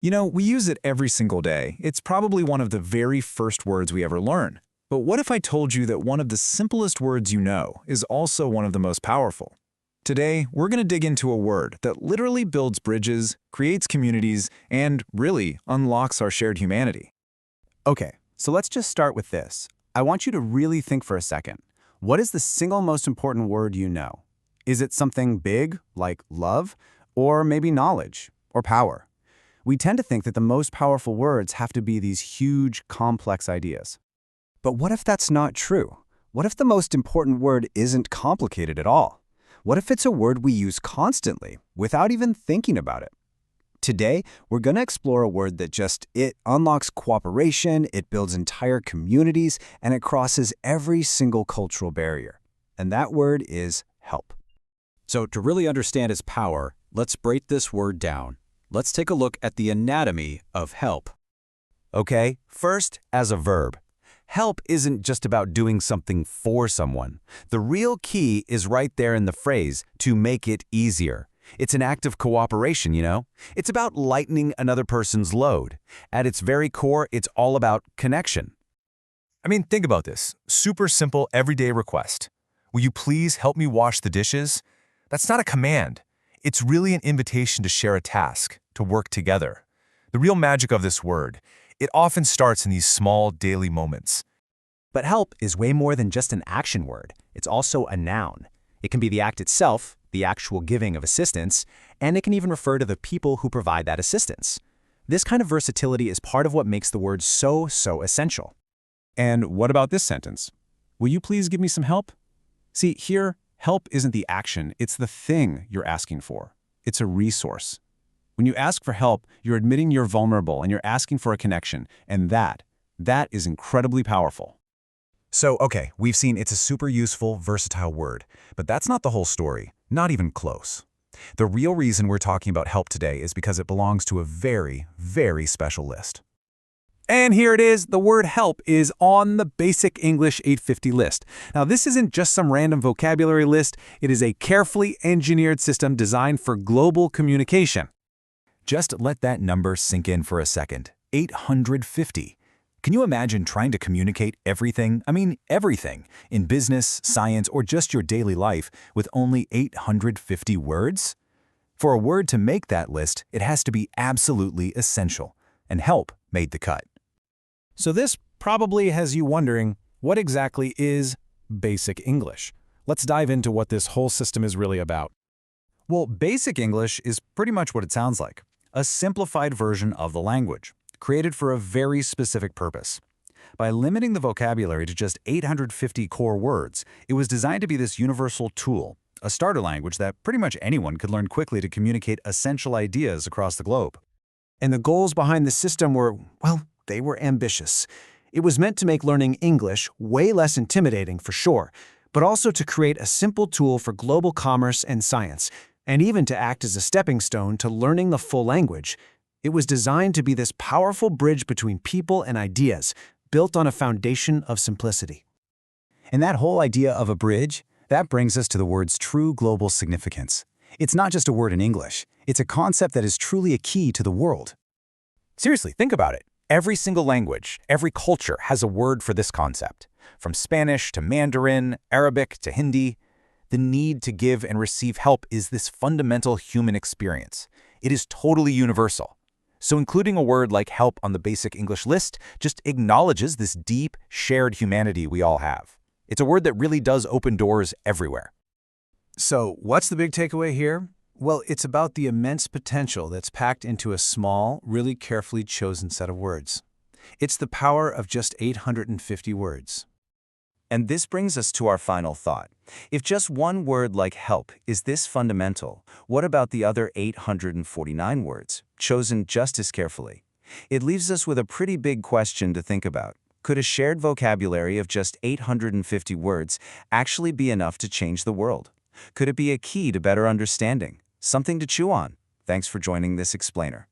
You know, we use it every single day. It's probably one of the very first words we ever learn. But what if I told you that one of the simplest words you know is also one of the most powerful? Today, we're going to dig into a word that literally builds bridges, creates communities, and really unlocks our shared humanity. Okay, so let's just start with this. I want you to really think for a second. What is the single most important word you know? Is it something big, like love, or maybe knowledge, or power? We tend to think that the most powerful words have to be these huge, complex ideas. But what if that's not true? What if the most important word isn't complicated at all? What if it's a word we use constantly, without even thinking about it? Today, we're going to explore a word that it unlocks cooperation, it builds entire communities, and it crosses every single cultural barrier. And that word is help. So to really understand its power, let's break this word down. Let's take a look at the anatomy of help. Okay, first, as a verb. Help isn't just about doing something for someone. The real key is right there in the phrase, to make it easier. It's an act of cooperation, you know? It's about lightening another person's load. At its very core, it's all about connection. I mean, think about this. Super simple, everyday request. Will you please help me wash the dishes? That's not a command. It's really an invitation to share a task, to work together. The real magic of this word, it often starts in these small daily moments. But help is way more than just an action word. It's also a noun. It can be the act itself, the actual giving of assistance, and it can even refer to the people who provide that assistance. This kind of versatility is part of what makes the word so essential. And what about this sentence? Will you please give me some help? See, here, help isn't the action, it's the thing you're asking for. It's a resource. When you ask for help, you're admitting you're vulnerable and you're asking for a connection, and that is incredibly powerful. So, okay, we've seen it's a super useful, versatile word, but that's not the whole story, not even close. The real reason we're talking about help today is because it belongs to a very special list. And here it is, the word help is on the Basic English 850 list. Now, this isn't just some random vocabulary list, it is a carefully engineered system designed for global communication. Just let that number sink in for a second. 850. Can you imagine trying to communicate everything, in business, science, or just your daily life with only 850 words? For a word to make that list, it has to be absolutely essential, and help made the cut. So this probably has you wondering, what exactly is Basic English? Let's dive into what this whole system is really about. Well, Basic English is pretty much what it sounds like, a simplified version of the language, created for a very specific purpose. By limiting the vocabulary to just 850 core words, it was designed to be this universal tool, a starter language that pretty much anyone could learn quickly to communicate essential ideas across the globe. And the goals behind the system were, well, they were ambitious. It was meant to make learning English way less intimidating for sure, but also to create a simple tool for global commerce and science, and even to act as a stepping stone to learning the full language. It was designed to be this powerful bridge between people and ideas, built on a foundation of simplicity. And that whole idea of a bridge, that brings us to the word's true global significance. It's not just a word in English. It's a concept that is truly a key to the world. Seriously, think about it. Every single language, every culture has a word for this concept. From Spanish to Mandarin, Arabic to Hindi, the need to give and receive help is this fundamental human experience. It is totally universal. So including a word like help on the Basic English list just acknowledges this deep, shared humanity we all have. It's a word that really does open doors everywhere. So what's the big takeaway here? Well, it's about the immense potential that's packed into a small, really carefully chosen set of words. It's the power of just 850 words. And this brings us to our final thought. If just one word like help is this fundamental, what about the other 849 words, chosen just as carefully? It leaves us with a pretty big question to think about. Could a shared vocabulary of just 850 words actually be enough to change the world? Could it be a key to better understanding? Something to chew on. Thanks for joining this explainer.